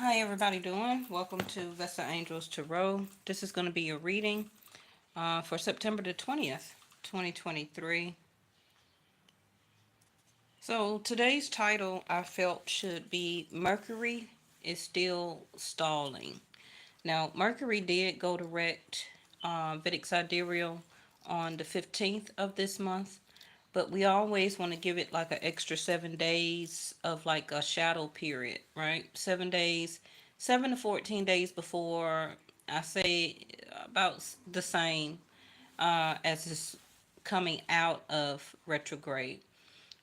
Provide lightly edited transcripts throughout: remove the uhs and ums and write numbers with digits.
Hi, everybody doing? Welcome to Vesta Angels Tarot. This is going to be a reading for September the 20th, 2023. So today's title I felt should be Mercury is Still Stalling. Now, Mercury did go direct Vedic Sidereal on the 15th of this month, but we always want to give it like an extra 7 days of like a shadow period, right? 7 days, 7 to 14 days before. I say about the same as it's coming out of retrograde.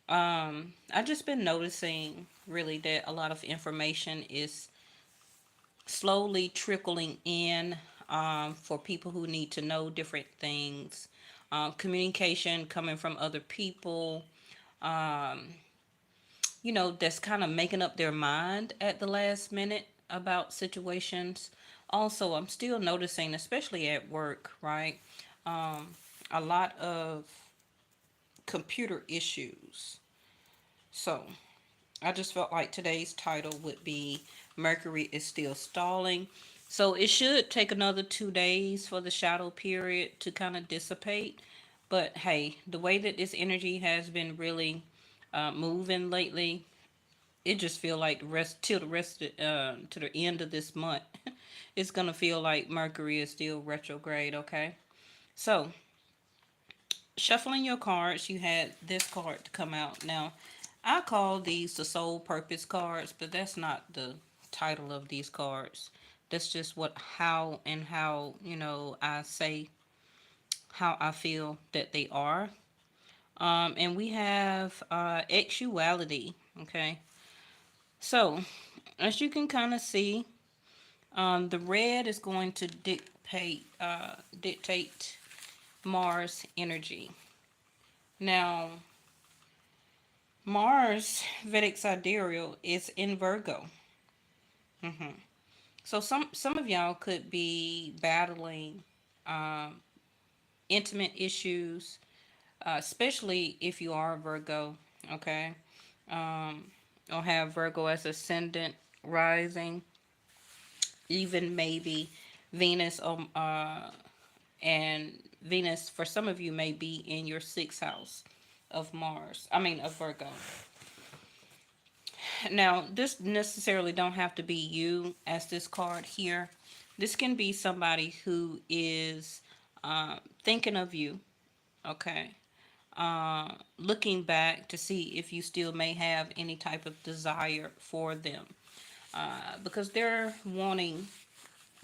I just been noticing really that a lot of information is slowly trickling in for people who need to know different things. Communication coming from other people, um, that's kind of making up their mind at the last minute about situations. Also, I'm still noticing, especially at work, right? Um, a lot of computer issues. So, I just felt like today's title would be Mercury is Still Stalling. So it should take another 2 days for the shadow period to kind of dissipate. But hey, the way that this energy has been really moving lately, it just feel like the rest till the rest to the end of this month, it's gonna feel like Mercury is still retrograde. Okay, so shuffling your cards, you had this card to come out. Now, I call these the soul purpose cards, but that's not the title of these cards. That's just how I say how I feel that they are. And we have actuality. Okay, so as you can kind of see, the red is going to dictate Mars energy. Now, Mars Vedic sidereal is in Virgo. hmm So some of y'all could be battling um, intimate issues, especially if you are a Virgo. Okay, um, or have Virgo as ascendant, rising, even maybe Venus. And Venus for some of you may be in your sixth house of Mars. I mean of Virgo. Now, this necessarily don't have to be you as this card here. This can be somebody who is thinking of you, okay? Looking back to see if you still may have any type of desire for them. Because they're wanting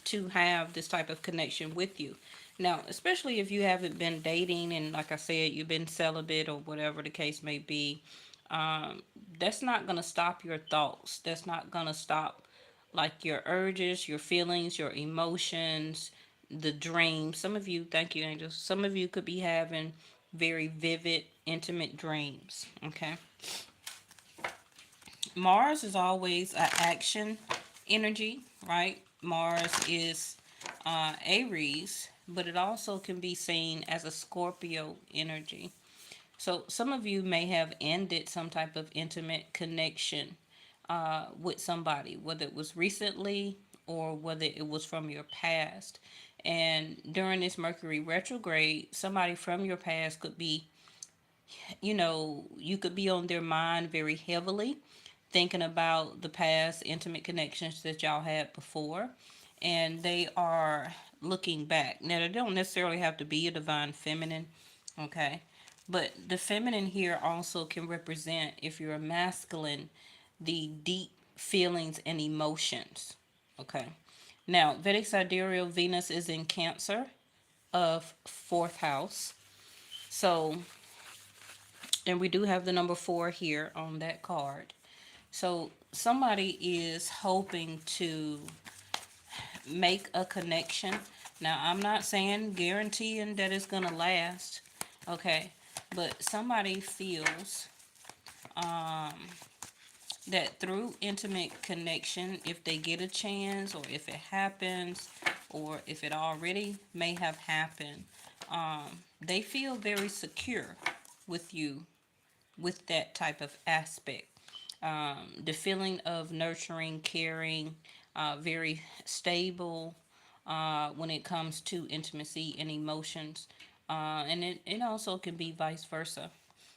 to have this type of connection with you. Now, especially if you haven't been dating and, like I said, you've been celibate or whatever the case may be, um, that's not going to stop your thoughts. That's not going to stop, like, your urges, your feelings, your emotions, the dreams. Some of you, thank you, angels, some of you could be having very vivid, intimate dreams, okay? Mars is always an action energy, right? Mars is Aries, but it also can be seen as a Scorpio energy. So some of you may have ended some type of intimate connection with somebody, whether it was recently or whether it was from your past. And during this Mercury retrograde, somebody from your past could be, you could be on their mind very heavily, thinking about the past intimate connections that y'all had before, and they are looking back. Now, they don't necessarily have to be a divine feminine, okay? But the feminine here also can represent, if you're a masculine, the deep feelings and emotions, okay? Now, Vedic sidereal Venus is in Cancer of fourth house. So, and we do have the number 4 here on that card. So somebody is hoping to make a connection. Now, I'm not saying guaranteeing that it's going to last, okay? But somebody feels um, that through intimate connection, if they get a chance or if it happens or if it already may have happened, they feel very secure with you with that type of aspect. The feeling of nurturing, caring, very stable when it comes to intimacy and emotions. And it also can be vice versa.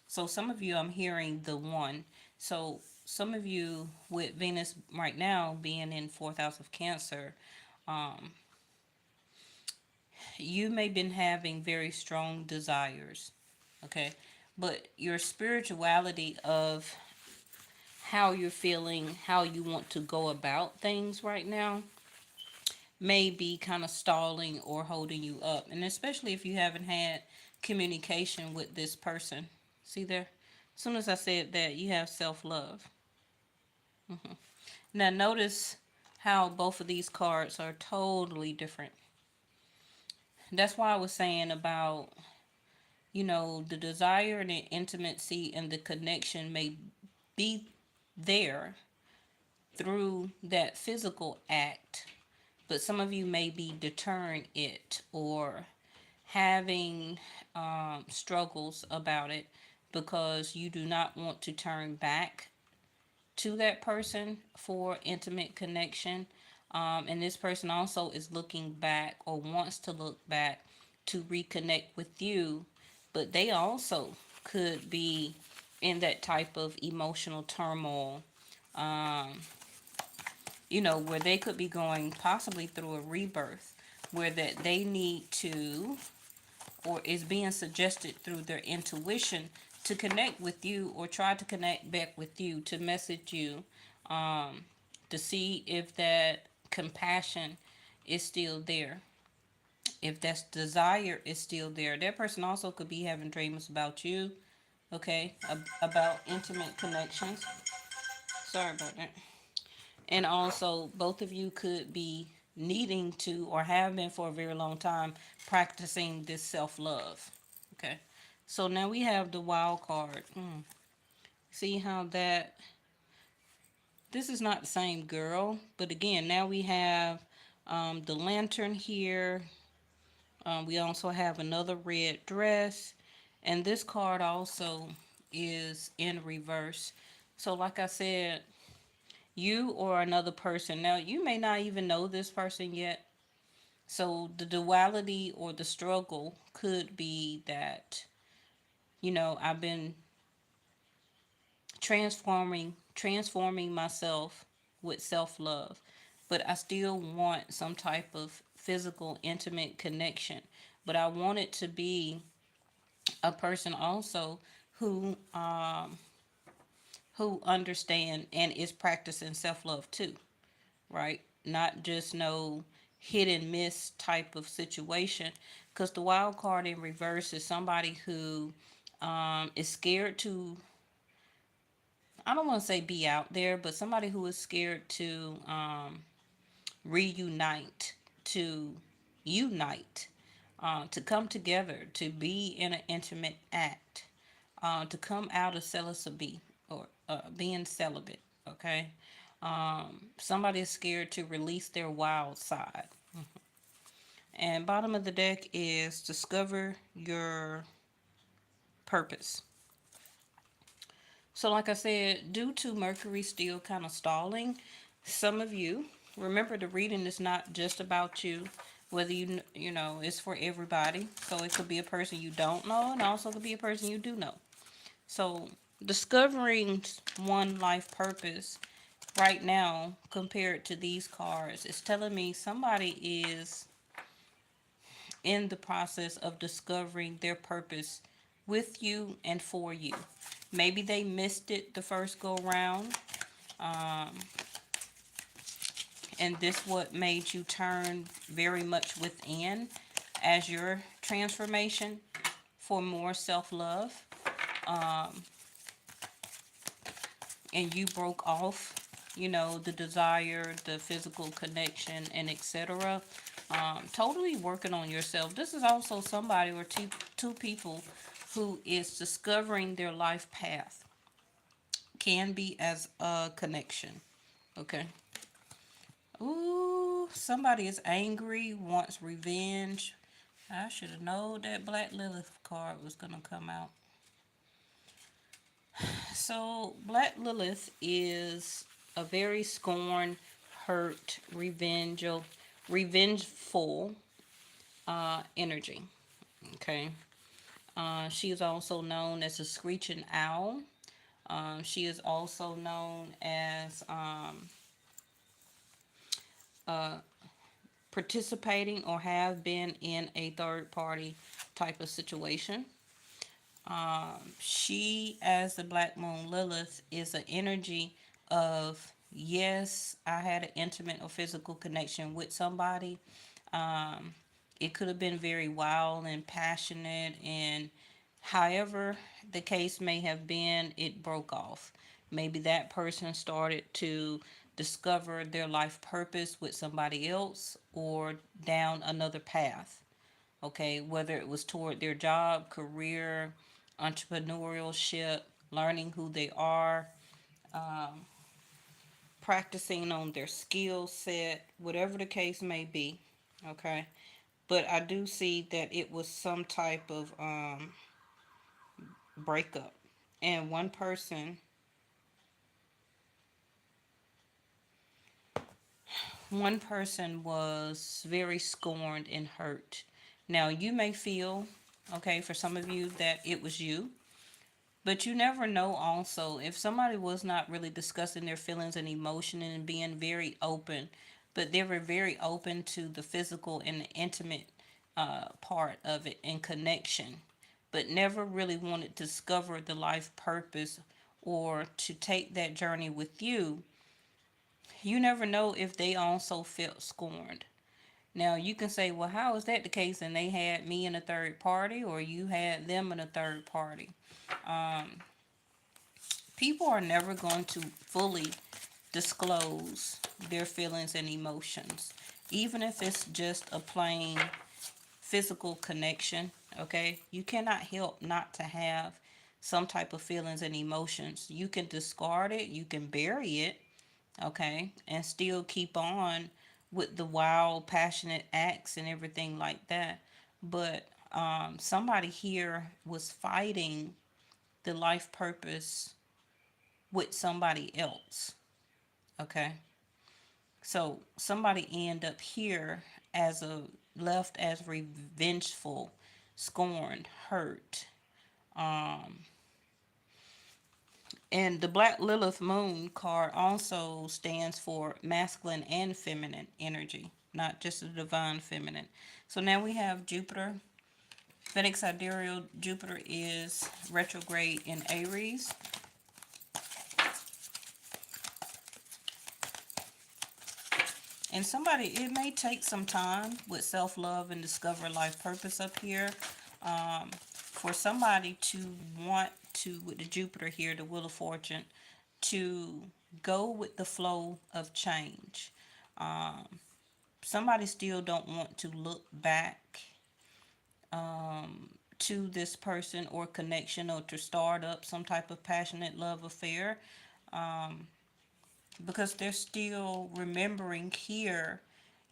So some of you, I'm hearing the one. So some of you with Venus right now being in fourth house of Cancer, you may been having very strong desires, okay? But your spirituality of how you're feeling, how you want to go about things right now may be kind of stalling or holding you up. And especially if you haven't had communication with this person. See there? As soon as I said that, you have self love. Now, notice how both of these cards are totally different. That's why I was saying about, the desire and the intimacy and the connection may be there through that physical act, but some of you may be deterring it or having struggles about it because you do not want to turn back to that person for intimate connection. And this person also is looking back or wants to look back to reconnect with you, but they also could be in that type of emotional turmoil, where they could be going possibly through a rebirth, where that they need to, or is being suggested through their intuition to connect with you or try to connect back with you, to message you, to see if that compassion is still there, if that desire is still there. That person also could be having dreams about you, okay, about intimate connections. Sorry about that. And also, both of you could be needing to, or have been for a very long time, practicing this self love. Okay. So now we have the wild card. See how that, this is not the same girl, but again, now we have the lantern here. We also have another red dress. And this card also is in reverse. So, like I said, you or another person. Now, you may not even know this person yet. So, the duality or the struggle could be that, I've been transforming myself with self-love, but I still want some type of physical intimate connection. But I want it to be a person also who understand and is practicing self-love too, right? Not just no hit and miss type of situation. Because the wild card in reverse is somebody who is scared to, I don't want to say be out there, but somebody who is scared to reunite, to unite, to come together, to be in an intimate act, to come out of celibacy or being celibate, okay? Somebody is scared to release their wild side. And bottom of the deck is discover your purpose. So, like I said, due to Mercury still kind of stalling, some of you, remember the reading is not just about you, whether it's for everybody. So, it could be a person you don't know, and also could be a person you do know. So, discovering one life purpose right now compared to these cards is telling me somebody is in the process of discovering their purpose with you and for you. Maybe they missed it the first go round, and this what made you turn very much within as your transformation for more self-love, and you broke off, the desire, the physical connection, and etc. Totally working on yourself. This is also somebody or two people who is discovering their life path. Can be as a connection. Okay. Ooh, somebody is angry, wants revenge. I should have known that Black Lilith card was gonna come out. So Black Lilith is a very scorned, hurt, revengeful energy. Okay. She is also known as a screeching owl. She is also known as participating or have been in a third party type of situation. She, as the Black Moon Lilith, is an energy of yes, I had an intimate or physical connection with somebody. Um, it could have been very wild and passionate, and however the case may have been, it broke off. Maybe that person started to discover their life purpose with somebody else or down another path. Okay, whether it was toward their job, career, entrepreneurship, learning who they are, practicing on their skill set, whatever the case may be. Okay, but I do see that it was some type of breakup, and one person was very scorned and hurt. Now you may feel, okay, for some of you that it was you. But you never know also if somebody was not really discussing their feelings and emotion and being very open, but they were very open to the physical and the intimate part of it and connection, but never really wanted to discover the life purpose or to take that journey with you. You never know if they also felt scorned. Now you can say, well, how is that the case? And they had me in a third party, or you had them in a third party. People are never going to fully disclose their feelings and emotions, even if it's just a plain physical connection. Okay, you cannot help not to have some type of feelings and emotions. You can discard it, you can bury it, okay, and still keep on with the wild, passionate acts and everything like that. But somebody here was fighting the life purpose with somebody else. Okay. So somebody end up here as a left as revengeful, scorned, hurt. And the Black Lilith Moon card also stands for masculine and feminine energy, not just the divine feminine. So now we have Jupiter. Vedic sidereal Jupiter is retrograde in Aries. And somebody, it may take some time with self love and discover life purpose up here. For somebody to want to, with the Jupiter here, the Wheel of Fortune, to go with the flow of change. Somebody still don't want to look back to this person or connection or to start up some type of passionate love affair, because they're still remembering here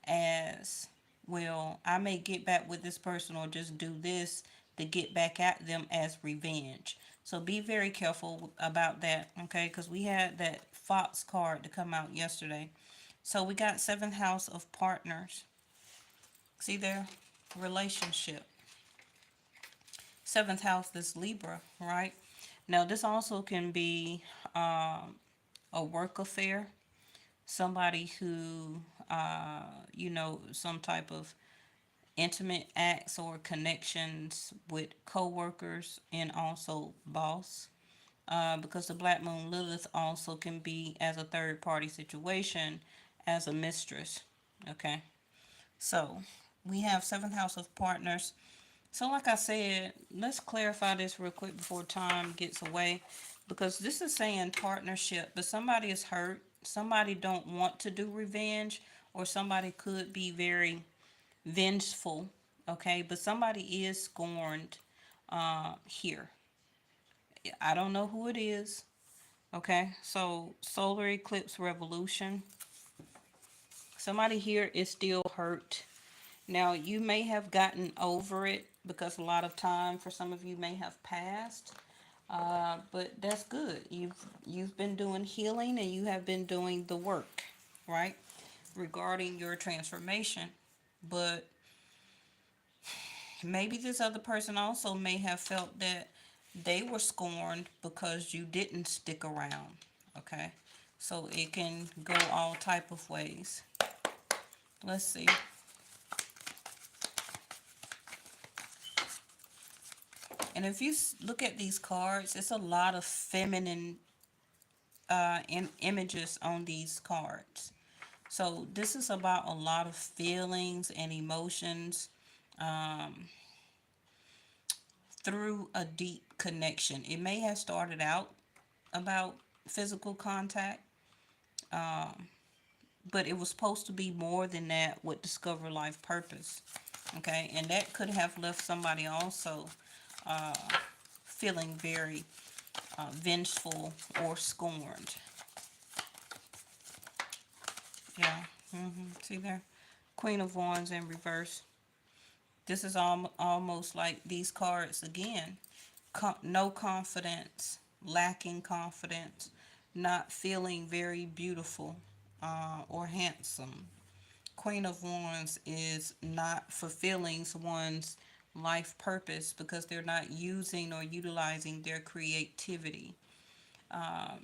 as, well, I may get back with this person or just do this to get back at them as revenge. So be very careful about that, okay? Because we had that Fox card to come out yesterday. So we got seventh house of partners. See there? Relationship. Seventh house is Libra, right? Now this also can be a work affair. Somebody who, some type of intimate acts or connections with coworkers and also boss. Because the Black Moon Lilith also can be as a third party situation as a mistress. Okay, so we have seventh house of partners. So like I said, let's clarify this real quick before time gets away, because this is saying partnership, but somebody is hurt. Somebody don't want to do revenge, or somebody could be very vengeful, okay? But somebody is scorned here. I don't know who it is, okay? So solar eclipse revolution. Somebody here is still hurt. Now you may have gotten over it because a lot of time for some of you may have passed. But that's good. You've been doing healing and you have been doing the work, right? regarding your transformation. But maybe this other person also may have felt that they were scorned because you didn't stick around. Okay, so it can go all type of ways. Let's see. And if you look at these cards, it's a lot of feminine images on these cards. So this is about a lot of feelings and emotions um, through a deep connection. It may have started out about physical contact, um, but it was supposed to be more than that with Discover Life Purpose. Okay, and that could have left somebody also uh, feeling very vengeful or scorned. Yeah, see there? Queen of Wands in reverse. This is almost like these cards again. No confidence, lacking confidence, not feeling very beautiful or handsome. Queen of Wands is not fulfilling one's life purpose because they're not using or utilizing their creativity.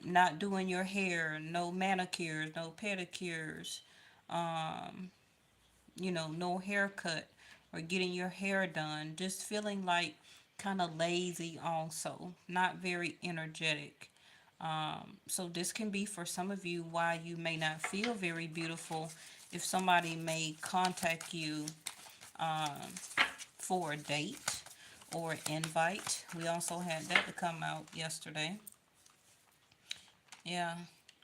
Not doing your hair, no manicures, no pedicures, um, no haircut or getting your hair done. Just feeling like kind of lazy, also, not very energetic. So, this can be for some of you why you may not feel very beautiful if somebody may contact you um, for a date or invite. We also had that to come out yesterday. Yeah,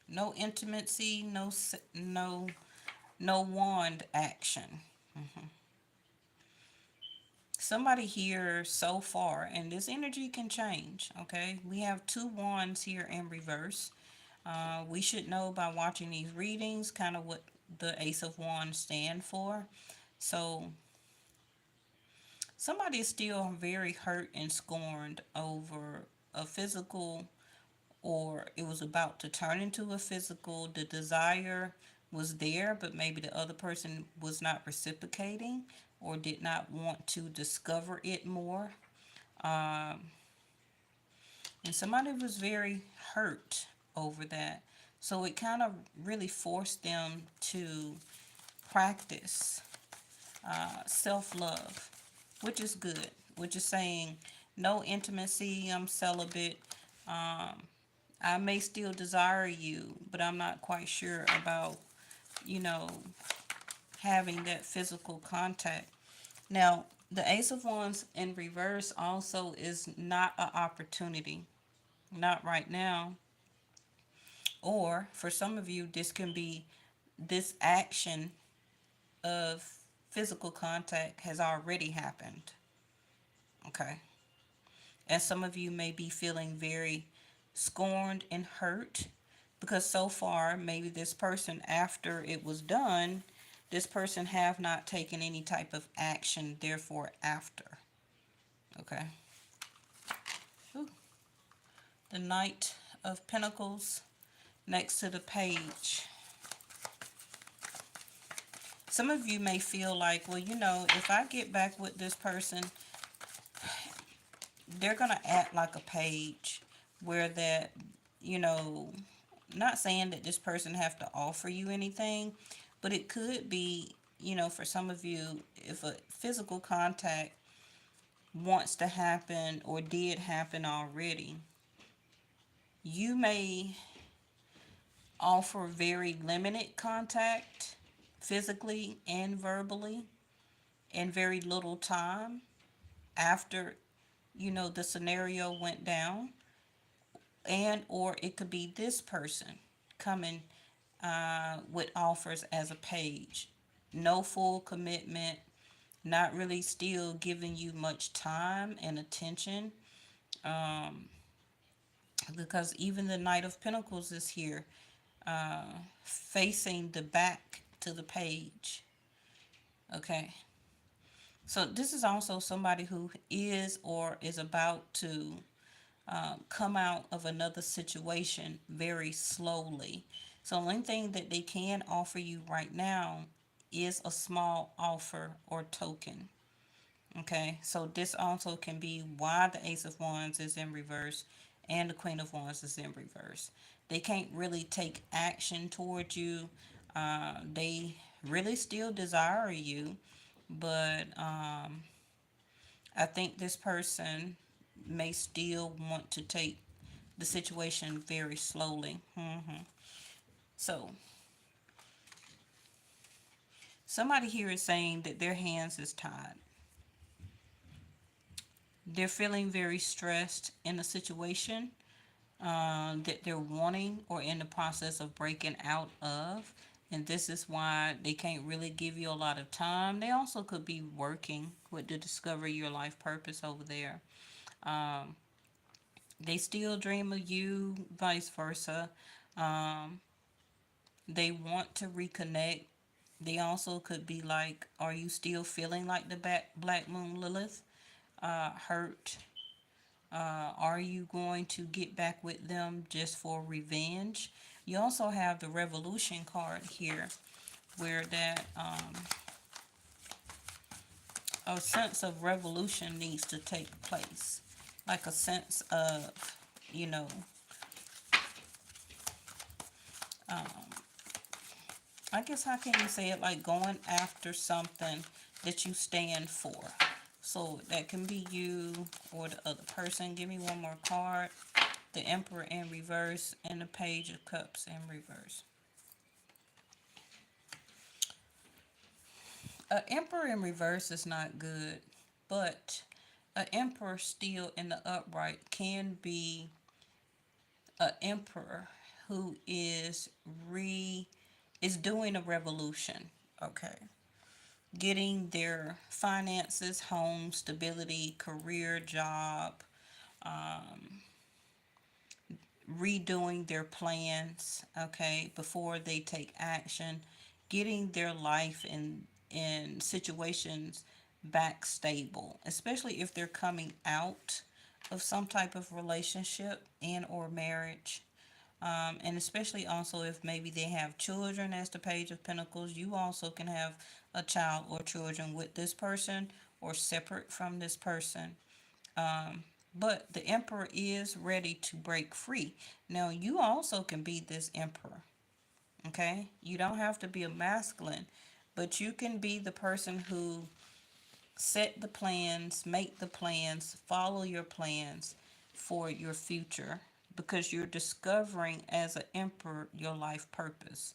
no intimacy, no wand action. Somebody here so far, and this energy can change. Okay, we have two wands here in reverse. We should know by watching these readings kind of what the Ace of Wands stand for. So somebody is still very hurt and scorned over a physical, or it was about to turn into a physical. The desire was there, but maybe the other person was not reciprocating or did not want to discover it more. Um, and somebody was very hurt over that. So it kind of really forced them to practice self love, which is good, which is saying no intimacy, I'm celibate. Um, I may still desire you, but I'm not quite sure about, you know, having that physical contact. Now, the Ace of Wands in reverse also is not an opportunity, not right now. Or for some of you, this can be this action of physical contact has already happened. Okay. And some of you may be feeling very scorned and hurt because so far, maybe this person, after it was done, this person have not taken any type of action, therefore, after. Okay. Ooh. The Knight of Pentacles next to the page. Some of you may feel like, well, if I get back with this person, they're going to act like a page where that, you know, not saying that this person have to offer you anything, but it could be, for some of you, if a physical contact wants to happen or did happen already, you may offer very limited contact physically and verbally in very little time after the scenario went down, and or it could be this person coming with offers as a page, no full commitment, not really still giving you much time and attention, um, because even the Knight of Pentacles is here, uh, facing the back to the page. Okay, so this is also somebody who is or is about to come out of another situation very slowly. So, the only thing that they can offer you right now is a small offer or token. Okay, so this also can be why the Ace of Wands is in reverse and the Queen of Wands is in reverse. They can't really take action towards you. They really still desire you, but I think this person may still want to take the situation very slowly. So, somebody here is saying that their hands is tied. They're feeling very stressed in a situation that they're wanting or in the process of breaking out of. And this is why they can't really give you a lot of time. They also could be working with to discover your life purpose over there. Um, they still dream of you, vice versa. Um, they want to reconnect. They also could be like, are you still feeling like the Black Moon Lilith? Hurt. Are you going to get back with them just for revenge? You also have the Revolution card here, where that a sense of revolution needs to take place, like a sense of, you know, I guess how can you say it, like going after something that you stand for. So that can be you or the other person. Give me one more card. The Emperor in reverse and the Page of Cups in reverse. An Emperor in reverse is not good, but an Emperor still in the upright can be an Emperor who is doing a revolution. Okay, getting their finances, home, stability, career, job, redoing their plans, okay, before they take action, getting their life in situations back stable, especially if they're coming out of some type of relationship and or marriage. And especially also if maybe they have children as the Page of Pentacles, you also can have a child or children with this person or separate from this person. But the Emperor is ready to break free. Now, you also can be this Emperor, okay? You don't have to be a masculine, but you can be the person who set the plans, make the plans, follow your plans for your future because you're discovering as an Emperor your life purpose.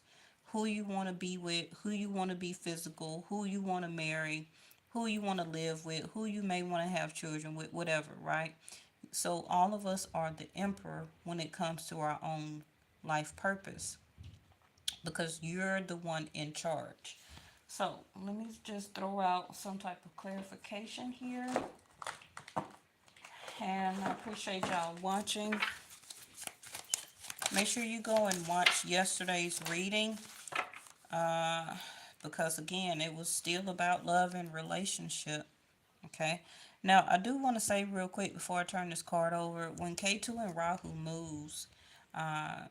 Who you want to be with, who you want to be physical, who you want to marry, who you want to live with, who you may want to have children with, whatever, right? So all of us are the emperor when it comes to our own life purpose because you're the one in charge. So let me just throw out some type of clarification here. And I appreciate y'all watching. Make sure you go and watch yesterday's reading. Because again, it was still about love and relationship. Okay. Now, I do want to say real quick before I turn this card over, when K2 and Rahu moves uh,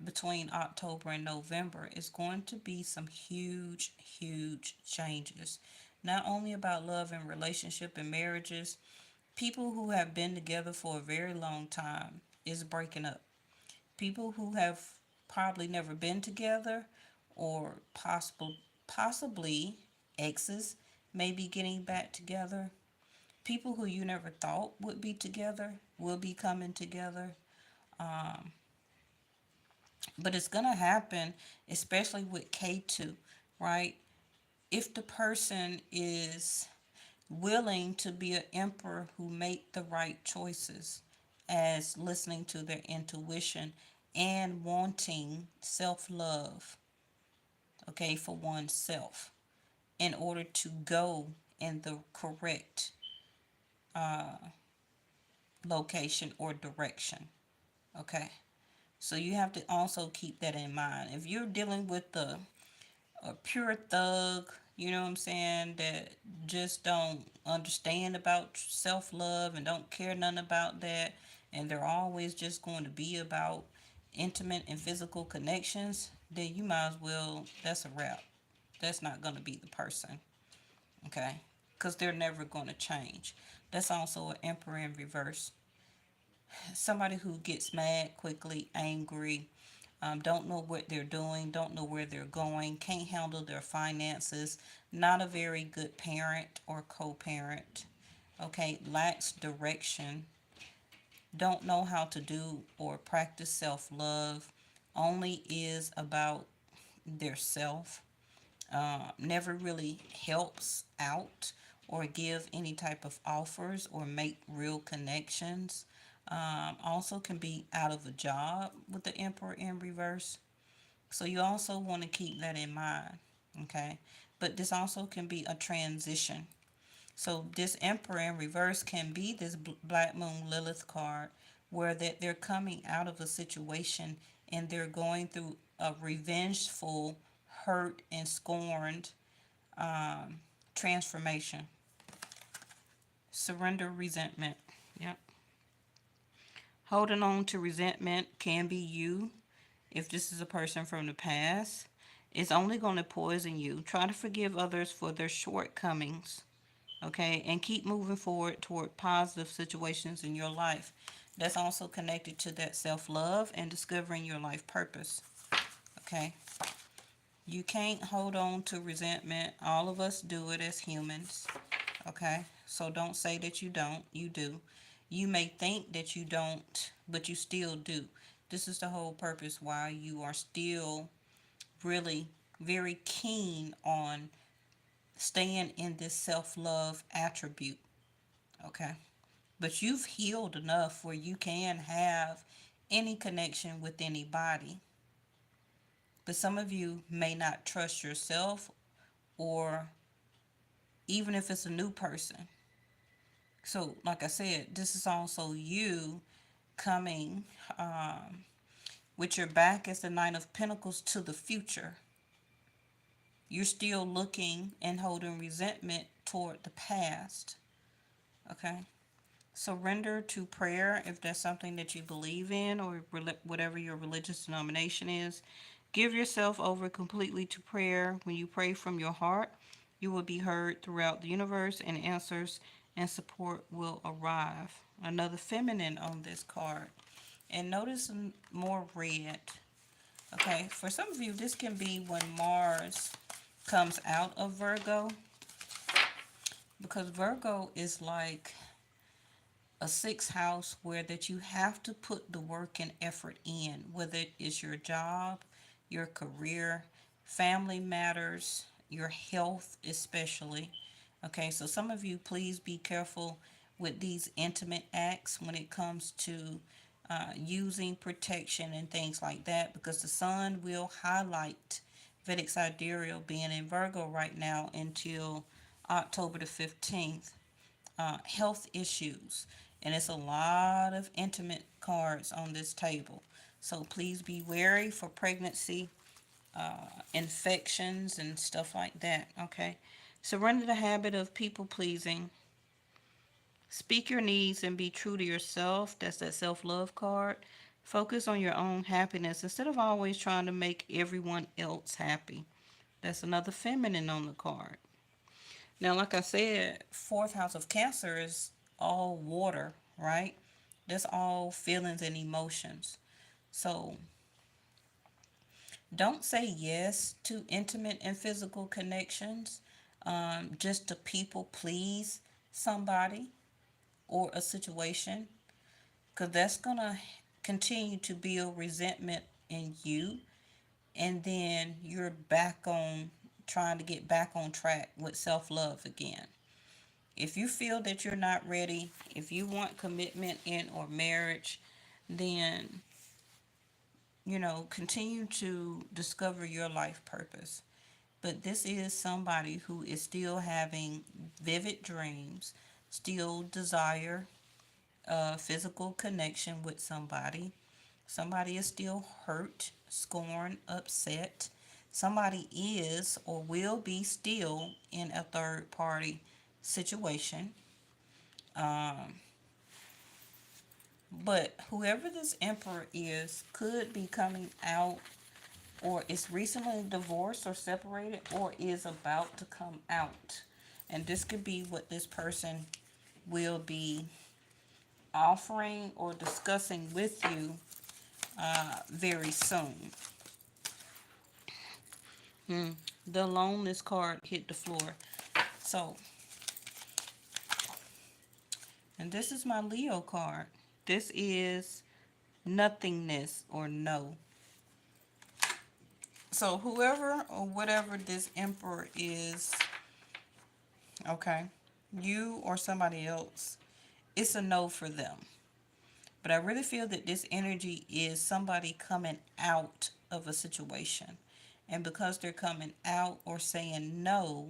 between October and November, it's going to be some huge, huge changes. Not only about love and relationship and marriages, people who have been together for a very long time is breaking up. People who have probably never been together or possibly exes may be getting back together. People who you never thought would be together will be coming together. But it's going to happen, especially with K2, right? If the person is willing to be an emperor who make the right choices as listening to their intuition and wanting self-love, okay, for oneself in order to go in the correct location or direction. Okay. So you have to also keep that in mind. If you're dealing with a pure thug, you know what I'm saying, that just don't understand about self-love and don't care nothing about that, and they're always just going to be about intimate and physical connections, then you might as well, that's a wrap. That's not going to be the person, okay? Because they're never going to change. That's also an emperor in reverse. Somebody who gets mad quickly, angry, don't know what they're doing, don't know where they're going, can't handle their finances, not a very good parent or co parent, okay, lacks direction, don't know how to do or practice self love, only is about their self, never really helps out or give any type of offers or make real connections. Also can be out of a job with the emperor in reverse. So you also want to keep that in mind. Okay. But this also can be a transition. So this emperor in reverse can be this black moon Lilith card where that they're coming out of a situation and they're going through a revengeful, hurt and scorned transformation. Surrender resentment. Yep. Holding on to resentment can be you if this is a person from the past. It's only going to poison you. Try to forgive others for their shortcomings, okay? And keep moving forward toward positive situations in your life. That's also connected to that self love and discovering your life purpose, okay? You can't hold on to resentment. All of us do it as humans, okay? So don't say that you don't. You do. You may think that you don't, but you still do. This is the whole purpose why you are still really very keen on staying in this self love attribute, okay? But you've healed enough where you can have any connection with anybody. But some of you may not trust yourself, or even if it's a new person. So, like I said, this is also you coming with your back as the Nine of Pentacles to the future. You're still looking and holding resentment toward the past. Okay? Surrender to prayer if that's something that you believe in, or whatever your religious denomination is. Give yourself over completely to prayer. When you pray from your heart, you will be heard throughout the universe, and answers and support will arrive. Another feminine on this card. And notice more red. Okay, for some of you, this can be when Mars comes out of Virgo, because Virgo is like a sixth house where that you have to put the work and effort in, whether it is your job, your career, family matters, your health especially. Okay, so some of you, please be careful with these intimate acts when it comes to using protection and things like that, because the sun will highlight Vedic sidereal being in Virgo right now until October the 15th. Health issues, and it's a lot of intimate cards on this table. So please be wary for pregnancy, infections, and stuff like that. Okay. Surrender the habit of people pleasing. Speak your needs and be true to yourself. That's that self love card. Focus on your own happiness instead of always trying to make everyone else happy. That's another feminine on the card. Now, like I said, fourth house of Cancer is all water, right? That's all feelings and emotions. So don't say yes to intimate and physical connections just to people please somebody or a situation, because that's going to continue to build resentment in you. And then you're back on trying to get back on track with self love again. If you feel that you're not ready, if you want commitment in or marriage, then, continue to discover your life purpose. But this is somebody who is still having vivid dreams, still desire a physical connection with somebody. Somebody is still hurt, scorned, upset. Somebody is or will be still in a third party situation. Um, but whoever this emperor is could be coming out or is recently divorced or separated, or is about to come out. And this could be what this person will be offering or discussing with you very soon. The loneliness card hit the floor. So, and this is my Leo card. This is nothingness or no. So, whoever or whatever this emperor is, okay, you or somebody else, it's a no for them. But I really feel that this energy is somebody coming out of a situation. And because they're coming out or saying no,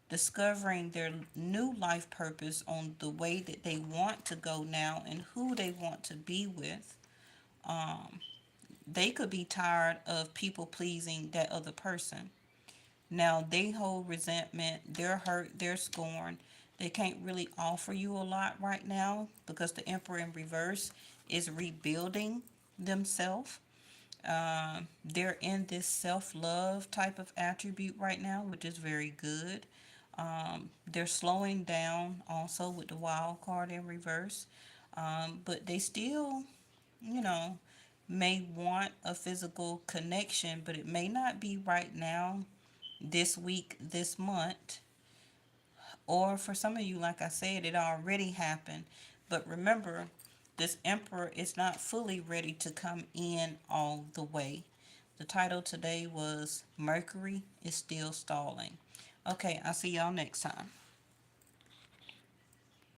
discovering their new life purpose on the way that they want to go now and who they want to be with, they could be tired of people pleasing that other person. Now they hold resentment, they're hurt, they're scorned. They can't really offer you a lot right now because the Emperor in reverse is rebuilding themselves. They're in this self love type of attribute right now, which is very good. They're slowing down also with the wild card in reverse. But they still, you know, may want a physical connection, but it may not be right now, this week, this month. Or for some of you, like I said, it already happened. But remember, this emperor is not fully ready to come in all the way. The title today was Mercury is Still Stalling. Okay, I'll see y'all next time.